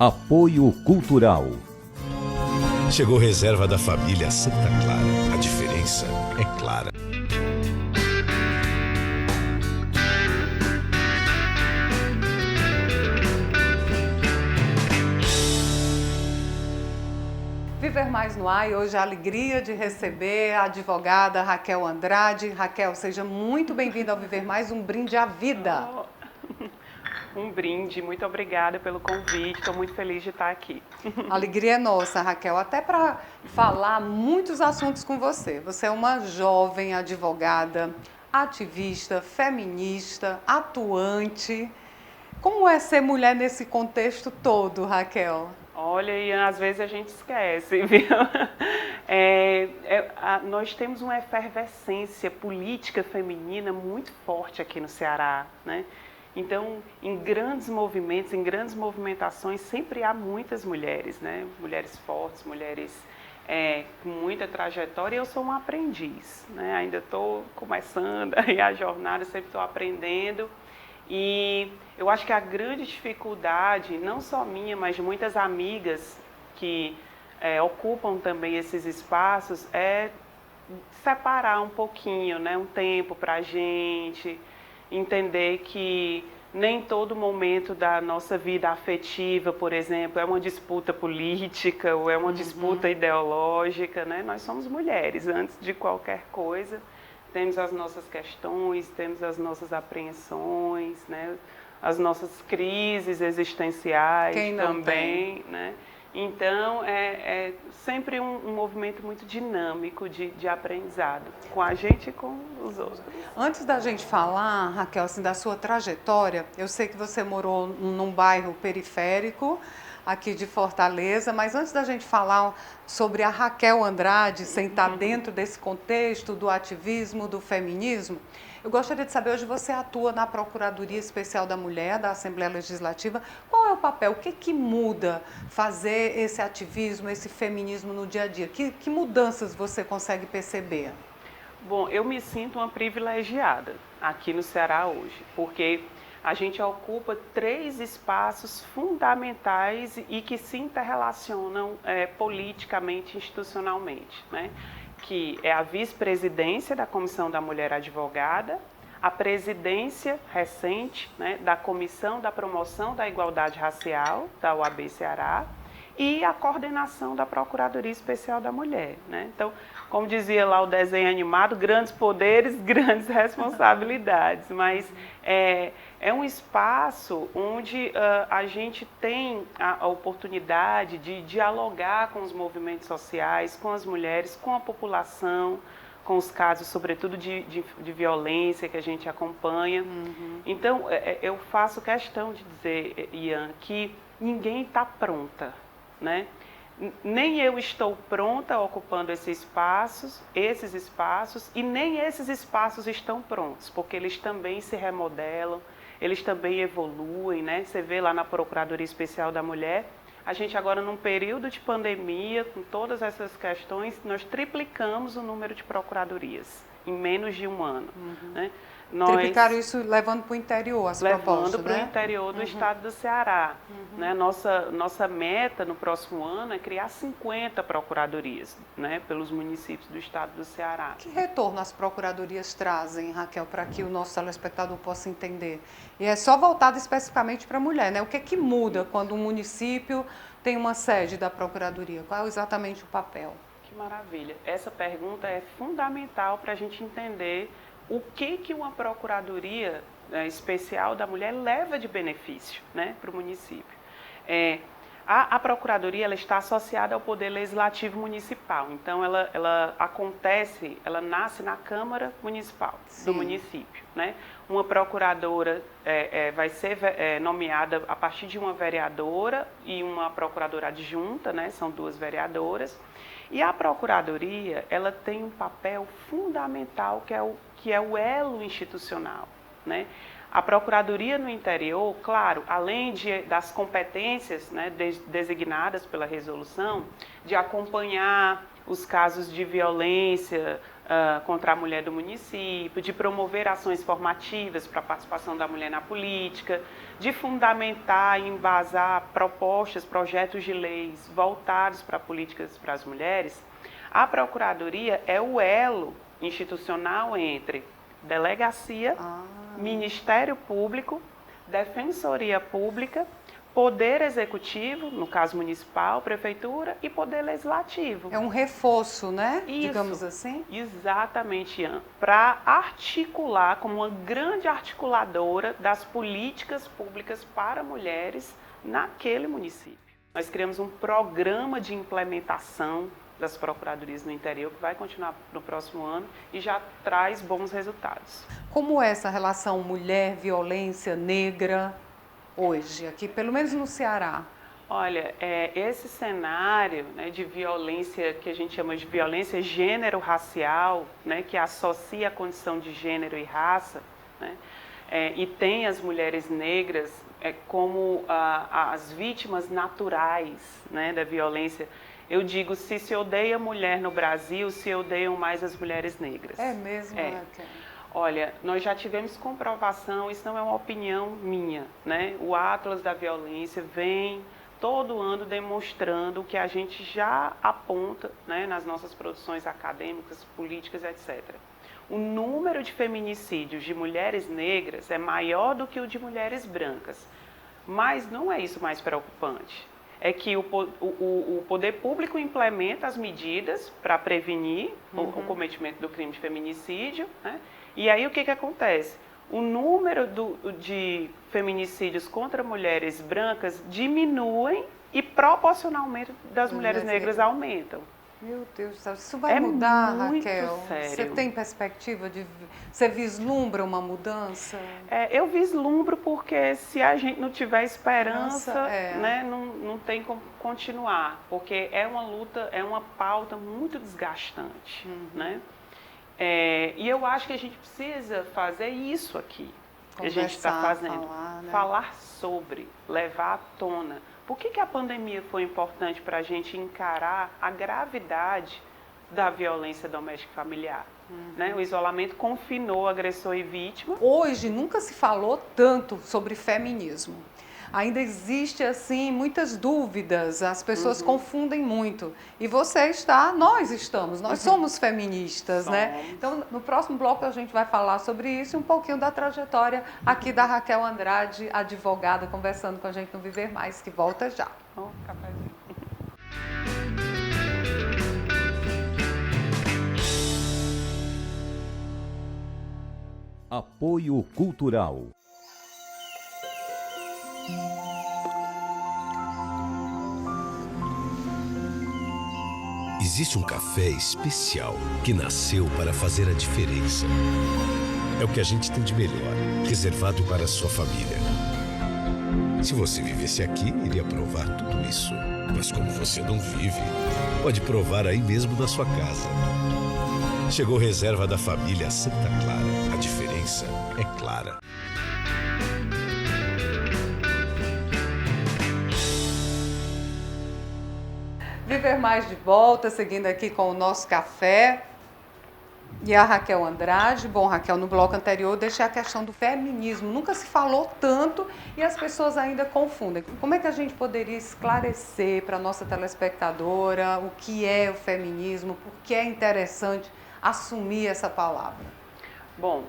Apoio Cultural. Chegou reserva da família Santa Clara. A diferença é clara. Viver Mais no Ar, e hoje a alegria de receber a advogada Raquel Andrade. Raquel, seja muito bem-vinda ao Viver Mais, um brinde à vida. Um brinde, muito obrigada pelo convite, estou muito feliz de estar aqui. A alegria é nossa, Raquel, até para falar muitos assuntos com você. Você é uma jovem advogada, ativista, feminista, atuante. Como é ser mulher nesse contexto todo, Raquel? Olha, e às vezes a gente esquece, viu? Nós temos uma efervescência política feminina muito forte aqui no Ceará, né? Então, em grandes movimentos, em grandes movimentações, sempre há muitas mulheres, né? Mulheres fortes, mulheres com muita trajetória. E eu sou uma aprendiz, né? Ainda estou começando aí a jornada, sempre estou aprendendo. E eu acho que a grande dificuldade, não só minha, mas de muitas amigas que ocupam também esses espaços, é separar um pouquinho, né? Um tempo para a gente, entender que nem todo momento da nossa vida afetiva, por exemplo, é uma disputa política ou é uma disputa ideológica, né? Nós somos mulheres, antes de qualquer coisa, temos as nossas questões, temos as nossas apreensões, né? As nossas crises existenciais também, né? Então, é sempre um movimento muito dinâmico de aprendizado, com a gente e com os outros. Antes da gente falar, Raquel, assim, da sua trajetória, eu sei que você morou num bairro periférico aqui de Fortaleza, mas antes da gente falar sobre a Raquel Andrade, sem estar dentro desse contexto do ativismo, do feminismo, eu gostaria de saber, hoje você atua na Procuradoria Especial da Mulher, da Assembleia Legislativa. Qual é o papel? O que muda fazer esse ativismo, esse feminismo no dia a dia? Que mudanças você consegue perceber? Bom, eu me sinto uma privilegiada aqui no Ceará hoje, porque a gente ocupa 3 espaços fundamentais e que se interrelacionam politicamente, institucionalmente, né? Que é a vice-presidência da Comissão da Mulher Advogada, a presidência recente, né, da Comissão da Promoção da Igualdade Racial, da OAB Ceará, e a coordenação da Procuradoria Especial da Mulher, né? Então, como dizia lá o desenho animado, grandes poderes, grandes responsabilidades, mas é um espaço onde a gente tem a oportunidade de dialogar com os movimentos sociais, com as mulheres, com a população, com os casos, sobretudo, de violência que a gente acompanha. Então, eu faço questão de dizer, Ian, que ninguém está pronta, né? Nem eu estou pronta ocupando esses espaços, e nem esses espaços estão prontos, porque eles também se remodelam, eles também evoluem, né? Você vê lá na Procuradoria Especial da Mulher, a gente agora num período de pandemia, com todas essas questões, nós triplicamos o número de procuradorias em menos de um ano, né? Triplicaram isso levando para o interior as propostas, levando para o né? interior do estado do Ceará. Né? Nossa meta no próximo ano é criar 50 procuradorias, né, pelos municípios do estado do Ceará. Que retorno as procuradorias trazem, Raquel, para que o nosso telespectador possa entender? E é só voltado especificamente para a mulher, né? O que é que muda quando um município tem uma sede da procuradoria? Qual é exatamente o papel? Que maravilha. Essa pergunta é fundamental para a gente entender o que uma procuradoria especial da mulher leva de benefício, né, para o município. A procuradoria ela está associada ao Poder Legislativo Municipal, então ela nasce na Câmara Municipal do município, né? Uma procuradora vai ser nomeada a partir de uma vereadora e uma procuradora adjunta, né? São 2 vereadoras. E a procuradoria ela tem um papel fundamental que é o elo institucional, né? A Procuradoria no interior, claro, além das competências, né, designadas pela resolução, de acompanhar os casos de violência contra a mulher do município, de promover ações formativas para a participação da mulher na política, de fundamentar e embasar propostas, projetos de leis voltados para políticas para as mulheres, a Procuradoria é o elo institucional entre delegacia, Ministério Público, Defensoria Pública, Poder Executivo, no caso municipal, Prefeitura, e Poder Legislativo. É um reforço, né? Isso, digamos assim? Exatamente, Ian. Para articular como uma grande articuladora das políticas públicas para mulheres naquele município. Nós criamos um programa de implementação das procuradorias no interior, que vai continuar no próximo ano e já traz bons resultados. Como é essa relação mulher-violência negra hoje, aqui, pelo menos no Ceará? Olha, esse cenário, né, de violência, que a gente chama de violência gênero-racial, né, que associa a condição de gênero e raça, né, e tem as mulheres negras como as vítimas naturais, né, da violência. Eu digo, se odeia mulher no Brasil, se odeiam mais as mulheres negras. É mesmo, Raquel? Olha, nós já tivemos comprovação, isso não é uma opinião minha, né? O Atlas da Violência vem todo ano demonstrando o que a gente já aponta, né, nas nossas produções acadêmicas, políticas, etc. O número de feminicídios de mulheres negras é maior do que o de mulheres brancas, mas não é isso mais preocupante. É que o poder público implementa as medidas para prevenir o cometimento do crime de feminicídio, né? E aí o que acontece? O número de feminicídios contra mulheres brancas diminuem e proporcionalmente das mulheres negras aumentam. Meu Deus do céu, isso vai mudar, muito Raquel? sério. Você tem perspectiva de... Você vislumbra uma mudança? Eu vislumbro porque se a gente não tiver esperança, é. né, não tem como continuar. Porque é uma luta, é uma pauta muito desgastante, né? E eu acho que a gente precisa fazer isso aqui, que a gente está fazendo. Falar sobre, levar à tona. Por que a pandemia foi importante para a gente encarar a gravidade da violência doméstica e familiar? Né? O isolamento confinou agressor e vítima. Hoje nunca se falou tanto sobre feminismo. Ainda existe, assim, muitas dúvidas, as pessoas confundem muito. E nós somos feministas, né? Então, no próximo bloco a gente vai falar sobre isso e um pouquinho da trajetória aqui da Raquel Andrade, advogada, conversando com a gente no Viver Mais, que volta já. Cafézinho. Apoio Cultural. Existe um café especial que nasceu para fazer a diferença. É o que a gente tem de melhor, reservado para a sua família. Se você vivesse aqui, iria provar tudo isso. Mas como você não vive, pode provar aí mesmo na sua casa. Chegou reserva da família Santa Clara. A diferença é clara. Viver Mais de volta, seguindo aqui com o nosso café. E a Raquel Andrade. Bom, Raquel, no bloco anterior eu deixei a questão do feminismo. Nunca se falou tanto e as pessoas ainda confundem. Como é que a gente poderia esclarecer para a nossa telespectadora o que é o feminismo, por que é interessante assumir essa palavra? Bom,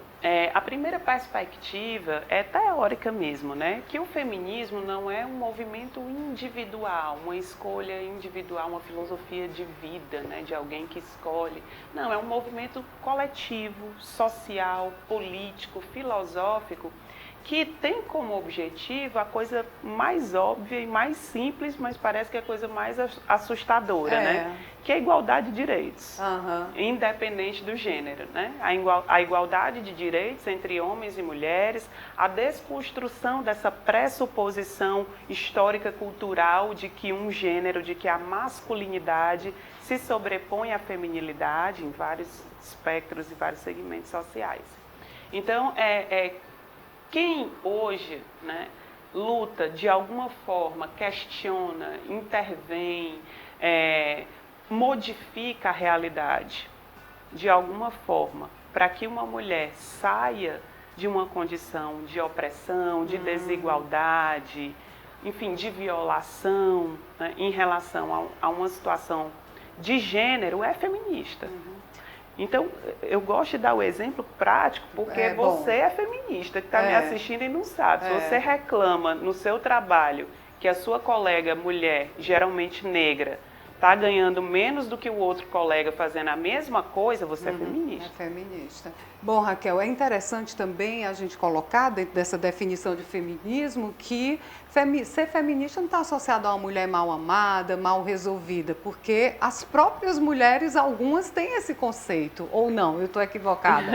a primeira perspectiva é teórica mesmo, né? Que o feminismo não é um movimento individual, uma escolha individual, uma filosofia de vida, né? De alguém que escolhe. Não, é um movimento coletivo, social, político, filosófico, que tem como objetivo a coisa mais óbvia e mais simples, mas parece que é a coisa mais assustadora, né? Que é a igualdade de direitos, independente do gênero, né? A igualdade de direitos entre homens e mulheres, a desconstrução dessa pressuposição histórica cultural de que um gênero, de que a masculinidade se sobrepõe à feminilidade em vários espectros e vários segmentos sociais. Então, quem hoje, né, luta de alguma forma, questiona, intervém, modifica a realidade de alguma forma, para que uma mulher saia de uma condição de opressão, de desigualdade, enfim, de violação, né, em relação a uma situação de gênero, é feminista. Então, eu gosto de dar o exemplo prático, porque você é feminista, que está me assistindo e não sabe. Se você reclama no seu trabalho que a sua colega mulher, geralmente negra, está ganhando menos do que o outro colega fazendo a mesma coisa, você é feminista. É feminista. Bom, Raquel, é interessante também a gente colocar dentro dessa definição de feminismo que ser feminista não está associado a uma mulher mal amada, mal resolvida, porque as próprias mulheres, algumas têm esse conceito, ou não, eu estou equivocada.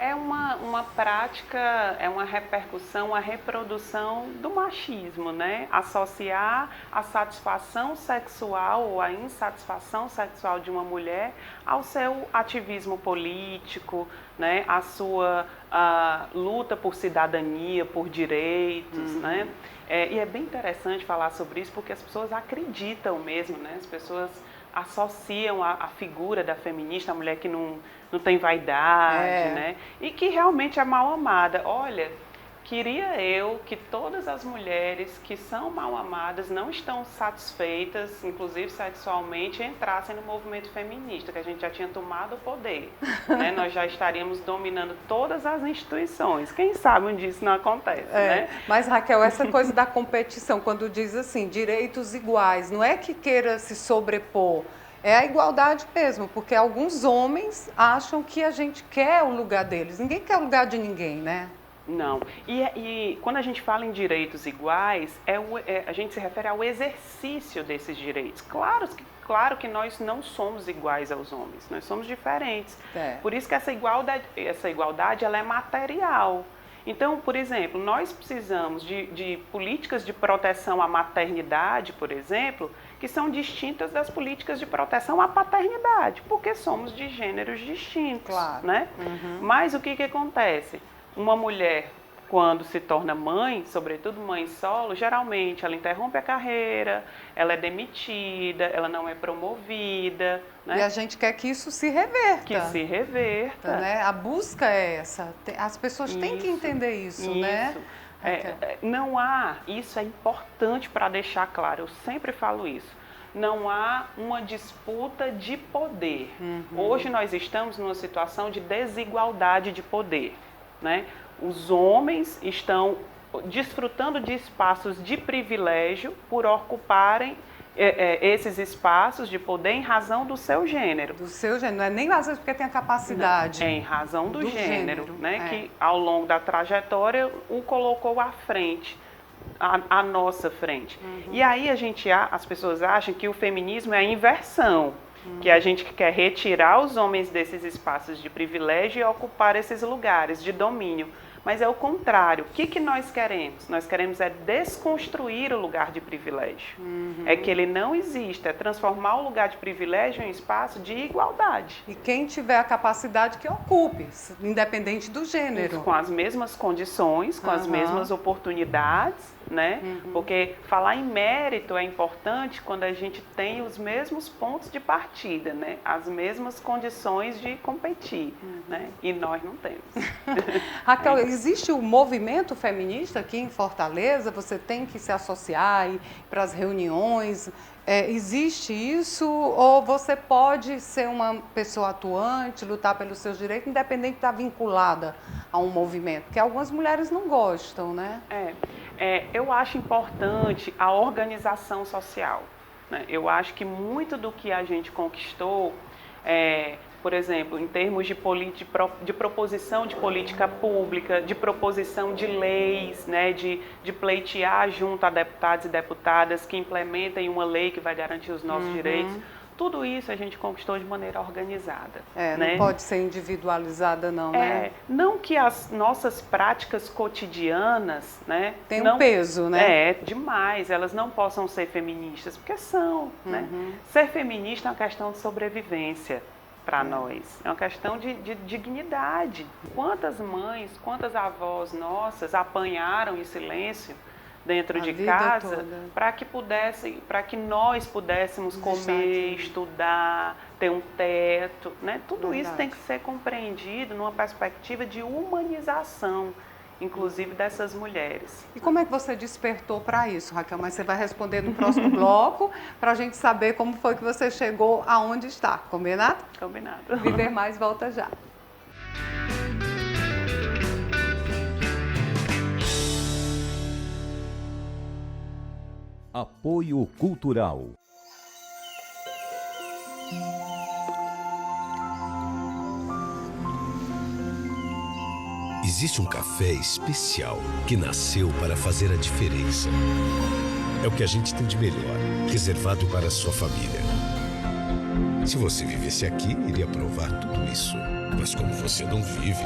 É uma prática, é uma repercussão, uma reprodução do machismo, né? Associar a satisfação sexual ou a insatisfação sexual de uma mulher ao seu ativismo político, né? A sua luta por cidadania, por direitos, né? E é bem interessante falar sobre isso porque as pessoas acreditam mesmo, né? As pessoas associam a figura da feminista, a mulher que não tem vaidade, né? E que realmente é mal amada. Olha, queria eu que todas as mulheres que são mal amadas, não estão satisfeitas, inclusive sexualmente, entrassem no movimento feminista, que a gente já tinha tomado o poder, né? Nós já estaríamos dominando todas as instituições. Quem sabe onde isso não acontece, né? Mas, Raquel, essa coisa da competição, quando diz assim, direitos iguais, não é que queira se sobrepor, é a igualdade mesmo, porque alguns homens acham que a gente quer o lugar deles. Ninguém quer o lugar de ninguém, né? Não. E quando a gente fala em direitos iguais, a gente se refere ao exercício desses direitos. Claro que nós não somos iguais aos homens, nós somos diferentes. Por isso que essa igualdade ela é material. Então, por exemplo, nós precisamos de políticas de proteção à maternidade, por exemplo, que são distintas das políticas de proteção à paternidade, porque somos de gêneros distintos, né? Mas o que acontece? Uma mulher, quando se torna mãe, sobretudo mãe solo, geralmente ela interrompe a carreira, ela é demitida, ela não é promovida, né? E a gente quer que isso se reverta. Que se reverta. Né? A busca é essa. As pessoas têm que entender isso, né? Não há, isso é importante para deixar claro, eu sempre falo isso, não há uma disputa de poder. Hoje nós estamos numa situação de desigualdade de poder, né? Os homens estão desfrutando de espaços de privilégio por ocuparem esses espaços de poder em razão do seu gênero. Do seu gênero, não é nem às vezes porque tem a capacidade. Não, é em razão do gênero, né? Que ao longo da trajetória o colocou à frente, à nossa frente. E aí as pessoas acham que o feminismo é a inversão, que a gente quer retirar os homens desses espaços de privilégio e ocupar esses lugares de domínio. Mas é o contrário. O que nós queremos? Nós queremos desconstruir o lugar de privilégio. É que ele não existe, é transformar o lugar de privilégio em um espaço de igualdade. E quem tiver a capacidade que ocupe, independente do gênero. Isso, com as mesmas condições, com as mesmas oportunidades, né? Porque falar em mérito é importante quando a gente tem os mesmos pontos de partida, né? As mesmas condições de competir, né? E nós não temos. Raquel, existe o movimento feminista aqui em Fortaleza? Você tem que se associar para as reuniões? Existe isso? Ou você pode ser uma pessoa atuante, lutar pelos seus direitos, independente de estar vinculada a um movimento? Porque algumas mulheres não gostam, né? Eu acho importante a organização social, né? Eu acho que muito do que a gente conquistou, por exemplo, em termos de proposição de política pública, de proposição de leis, né, de pleitear junto a deputados e deputadas que implementem uma lei que vai garantir os nossos direitos, tudo isso a gente conquistou de maneira organizada. Não pode ser individualizada não, né? Não que as nossas práticas cotidianas, né? Tem um peso, né? Demais, elas não possam ser feministas, porque são, né? Ser feminista é uma questão de sobrevivência para nós, é uma questão de dignidade. Quantas mães, quantas avós nossas apanharam em silêncio, dentro A de vida casa toda. para que nós pudéssemos Estar comer, aqui. estudar, ter um teto, né? Tudo isso Verdade. tem que ser compreendido numa perspectiva de humanização, inclusive dessas mulheres. E como é que você despertou para isso, Raquel? Mas você vai responder no próximo bloco, para a gente saber como foi que você chegou aonde está. Combinado? Combinado. Viver Mais volta já. Apoio Cultural. Existe um café especial que nasceu para fazer a diferença. É o que a gente tem de melhor, reservado para a sua família. Se você vivesse aqui, iria provar tudo isso. Mas como você não vive,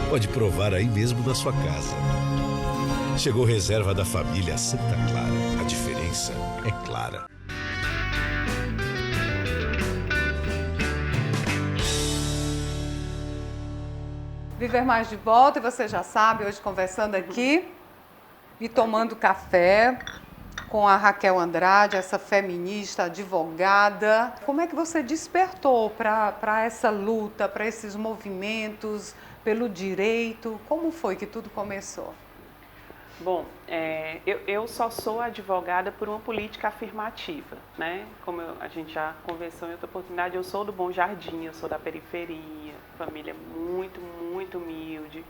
pode provar aí mesmo na sua casa. Chegou reserva da família Santa Clara. A diferença é clara. Viver Mais de volta, e você já sabe, hoje conversando aqui e tomando café com a Raquel Andrade, essa feminista, advogada. Como é que você despertou para essa luta, para esses movimentos, pelo direito? Como foi que tudo começou? Bom, eu só sou advogada por uma política afirmativa, né? Como a gente já conversou em outra oportunidade, eu sou do Bom Jardim, eu sou da periferia, família muito, muito humilde.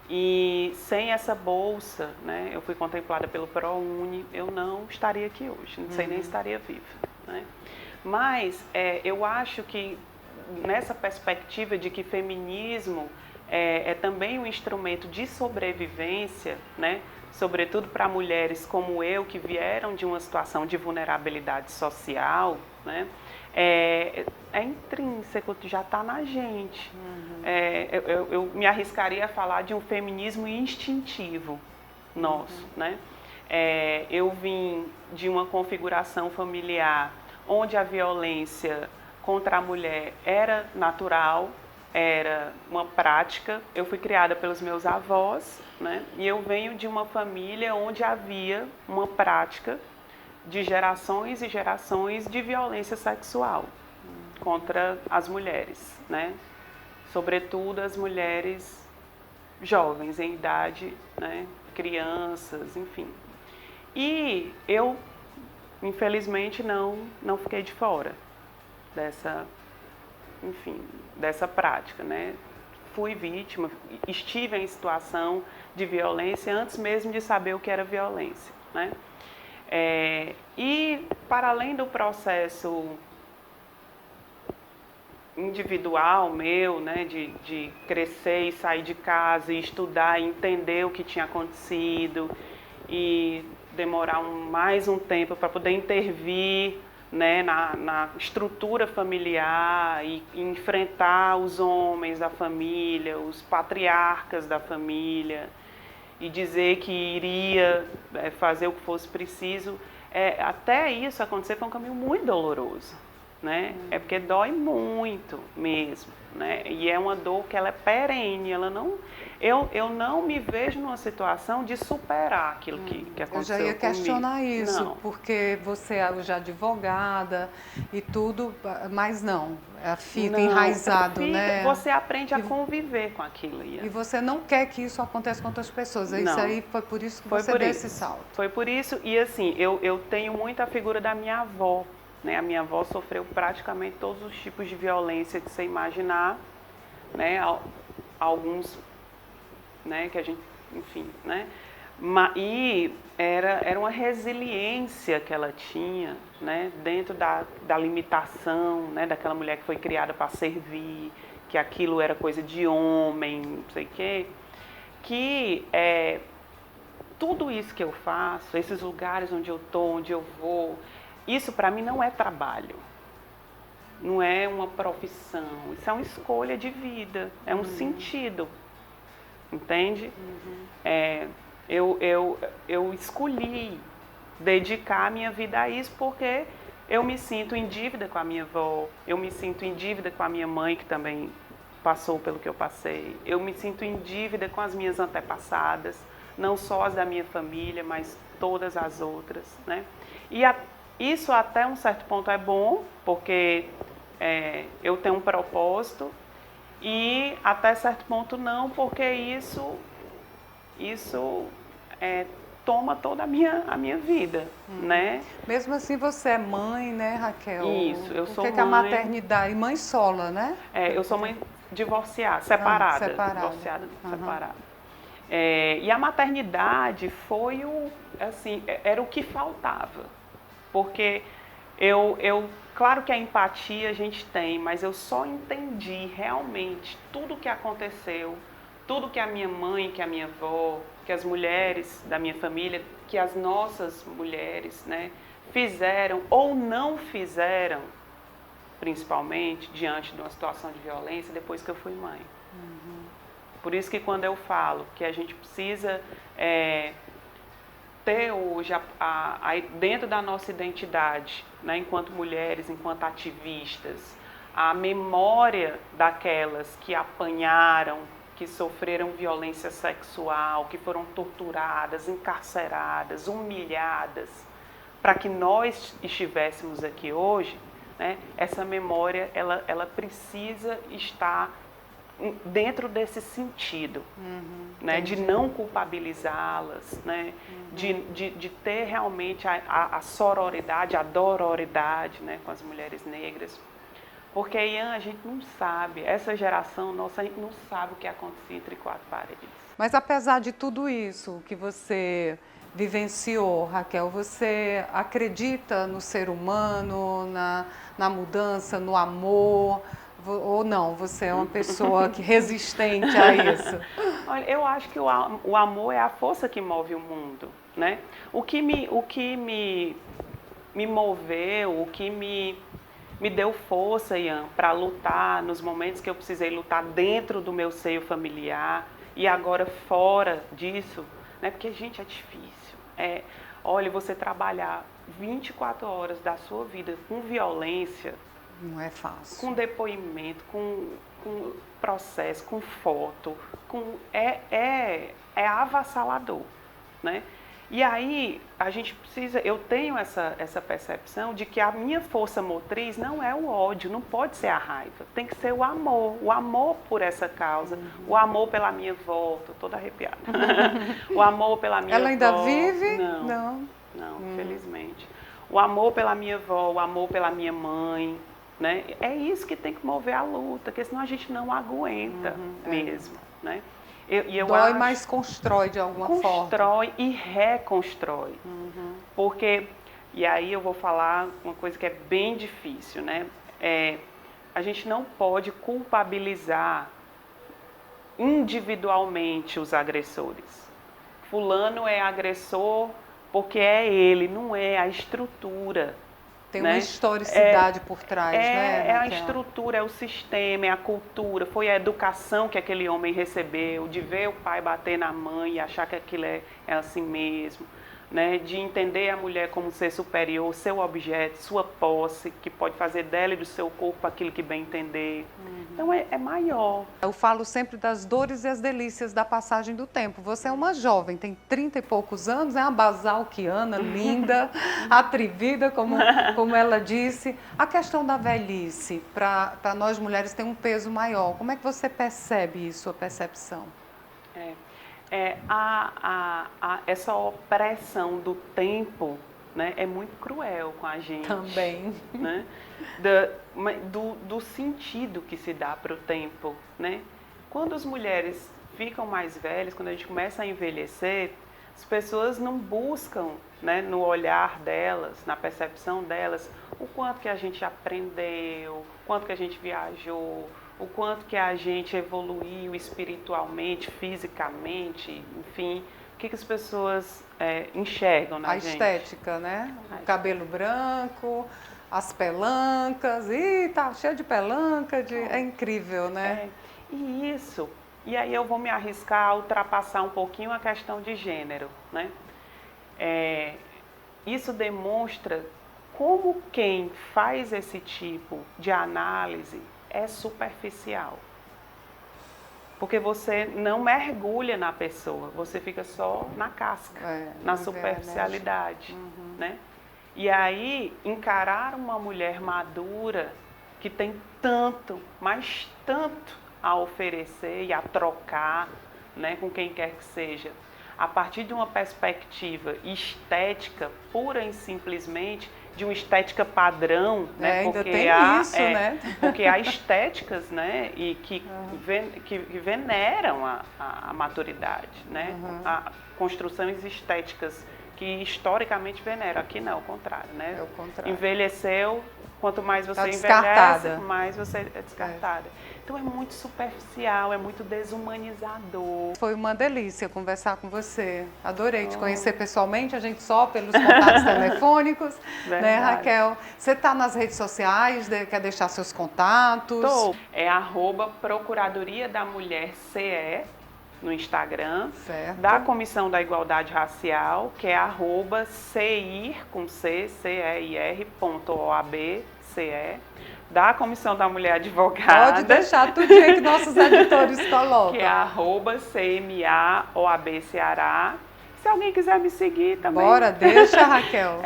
E sem essa bolsa, né, eu fui contemplada pelo ProUni, eu não estaria aqui hoje, não sei nem se estaria viva, né? Mas eu acho que nessa perspectiva de que feminismo é também um instrumento de sobrevivência, né? Sobretudo para mulheres como eu, que vieram de uma situação de vulnerabilidade social, né? É intrínseco, já está na gente. Eu me arriscaria a falar de um feminismo instintivo nosso, né? Eu vim de uma configuração familiar onde a violência contra a mulher era natural, era uma prática. Eu fui criada pelos meus avós, né? E eu venho de uma família onde havia uma prática de gerações e gerações de violência sexual contra as mulheres, né? Sobretudo as mulheres jovens em idade, né? Crianças, enfim. E eu, infelizmente, não fiquei de fora dessa, enfim, dessa prática, né? Fui vítima, estive em situação de violência antes mesmo de saber o que era violência, né? E para além do processo individual meu, né, de crescer e sair de casa e estudar e entender o que tinha acontecido e demorar mais um tempo para poder intervir, né, na estrutura familiar e enfrentar os homens da família, os patriarcas da família e dizer que iria fazer o que fosse preciso, até isso acontecer foi um caminho muito doloroso, né? É porque dói muito mesmo, né? E é uma dor que ela é perene, ela não, eu não me vejo numa situação de superar aquilo que aconteceu Eu já ia comigo. questionar isso, Não. porque você é já advogada e tudo, mas não, fica Não, enraizado, né? Você aprende a conviver com aquilo. E você não quer que isso aconteça com outras pessoas. Isso Não. aí foi por isso que Foi você por deu isso. esse salto. Foi por isso, e assim, eu tenho muito a figura da minha avó, né? A minha avó sofreu praticamente todos os tipos de violência que você imaginar, né? Alguns, né, que a gente, enfim, né? E era uma resiliência que ela tinha, né, dentro da limitação, né, daquela mulher que foi criada para servir, que aquilo era coisa de homem, não sei o quê, que tudo isso que eu faço, esses lugares onde eu estou, onde eu vou, isso para mim não é trabalho, não é uma profissão, isso é uma escolha de vida, é um sentido, entende? Eu escolhi dedicar a minha vida a isso porque eu me sinto em dívida com a minha avó, eu me sinto em dívida com a minha mãe, que também passou pelo que eu passei, eu me sinto em dívida com as minhas antepassadas, não só as da minha família, mas todas as outras, né? E isso até um certo ponto é bom, porque eu tenho um propósito, e até certo ponto não, porque isso toma toda a minha vida, né? Mesmo assim, você é mãe, né, Raquel? Isso, eu sou Por que a mãe. maternidade... Mãe sola, né? Eu sou mãe divorciada, separada. Separada. Divorciada, separada. E a maternidade foi era o que faltava. Porque claro que a empatia a gente tem, mas eu só entendi realmente tudo o que aconteceu, tudo que a minha mãe, que a minha avó, que as mulheres da minha família, que as nossas mulheres, né, fizeram ou não fizeram, principalmente diante de uma situação de violência, depois que eu fui mãe. Por isso que quando eu falo que a gente precisa ter hoje, dentro da nossa identidade, né, enquanto mulheres, enquanto ativistas, a memória daquelas que apanharam, que sofreram violência sexual, que foram torturadas, encarceradas, humilhadas, para que nós estivéssemos aqui hoje, né, essa memória ela precisa estar dentro desse sentido, né, de não culpabilizá-las, né, de ter realmente a sororidade, a dororidade, né, com as mulheres negras. Porque, Ian, a gente não sabe, essa geração nossa, a gente não sabe o que acontecia entre quatro paredes. Mas apesar de tudo isso que você vivenciou, Raquel, você acredita no ser humano, na mudança, no amor? Ou não? Você é uma pessoa resistente a isso? Olha, eu acho que o amor é a força que move o mundo, né? O que me moveu, o que me deu força, Ian, para lutar nos momentos que eu precisei lutar dentro do meu seio familiar e agora fora disso, né? Porque, gente, é difícil. Olha, você trabalhar 24 horas da sua vida com violência, não é fácil. Com depoimento, com processo, com foto, é avassalador, né? E aí a gente precisa, eu tenho essa percepção de que a minha força motriz não é o ódio, não pode ser a raiva, tem que ser o amor por essa causa, o amor pela minha avó, tô toda arrepiada, o amor pela minha avó. Ela ainda vive? Não, felizmente. O amor pela minha avó, o amor pela minha mãe, né? É isso que tem que mover a luta, porque senão a gente não aguenta mesmo, né? Dói, mas constrói de alguma forma. Constrói e reconstrói. Porque, e aí eu vou falar uma coisa que é bem difícil, né? A gente não pode culpabilizar individualmente os agressores. Fulano é agressor porque é ele, não é a estrutura. Tem uma historicidade por trás, né? É a estrutura, é o sistema, é a cultura, foi a educação que aquele homem recebeu, de ver o pai bater na mãe e achar que aquilo é assim mesmo, né? De entender a mulher como ser superior, seu objeto, sua posse, que pode fazer dela e do seu corpo aquilo que bem entender. Então é maior. Eu falo sempre das dores e as delícias da passagem do tempo. Você é uma jovem, tem 30 e poucos anos, é uma basalquiana, linda, atrevida, como ela disse. A questão da velhice, para nós mulheres, tem um peso maior. Como é que você percebe isso, a percepção? Essa opressão do tempo, né, é muito cruel com a gente. Também. Né? Do sentido que se dá para o tempo, né? Quando as mulheres ficam mais velhas, quando a gente começa a envelhecer, as pessoas não buscam, né, no olhar delas, na percepção delas, o quanto que a gente aprendeu, o quanto que a gente viajou, o quanto que a gente evoluiu espiritualmente, fisicamente, enfim, o que as pessoas enxergam na gente. A estética, né? O cabelo branco, as pelancas, tá cheio de pelanca, é incrível, né? E aí eu vou me arriscar a ultrapassar um pouquinho a questão de gênero, né? Isso demonstra como quem faz esse tipo de análise é superficial. porque você não mergulha na pessoa, você fica só na casca, na superficialidade, né? E aí, encarar uma mulher madura que tem tanto, mas tanto a oferecer e a trocar, né, com quem quer que seja, a partir de uma perspectiva estética, pura e simplesmente, de uma estética padrão, né? Ainda tem isso, né? Porque há estéticas, né, e que veneram a maturidade, né? A construções estéticas que historicamente veneram. Aqui não, é o contrário, né? É o contrário. Envelheceu, quanto mais você descartada. envelhece, mais você é descartada. Então é muito superficial, é muito desumanizador. Foi uma delícia conversar com você. Adorei te conhecer pessoalmente, a gente só pelos contatos telefônicos, né, Raquel? Você está nas redes sociais, quer deixar seus contatos? Tô. É @Procuradoria da Mulher CE no Instagram, certo. Da Comissão da Igualdade Racial, que é @ceir.oabce, da Comissão da Mulher Advogada. Pode deixar tudo aí que nossos editores colocam. Que é @CMA-OAB Ceará. Se alguém quiser me seguir também. Bora, deixa, Raquel.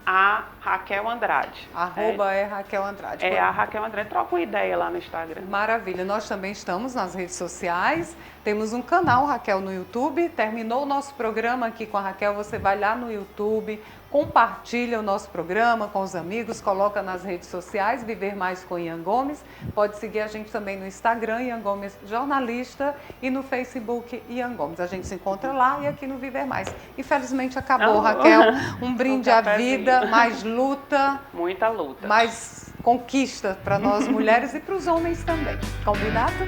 A Raquel Andrade. Raquel Andrade. A Raquel Andrade. Troca uma ideia lá no Instagram. Maravilha. Nós também estamos nas redes sociais. Temos um canal, Raquel, no YouTube. Terminou o nosso programa aqui com a Raquel. Você vai lá no YouTube, compartilha o nosso programa com os amigos, coloca nas redes sociais, Viver Mais com Ian Gomes. Pode seguir a gente também no Instagram, Ian Gomes Jornalista, e no Facebook, Ian Gomes. A gente se encontra lá e aqui no Viver Mais. Infelizmente acabou, Raquel. Um brinde à vida, mais luta. Muita luta. Mais conquista para nós mulheres e para os homens também. Combinado?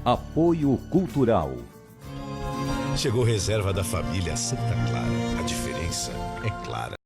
Apoio Cultural. Chegou reserva da família Santa Clara. A diferença é clara.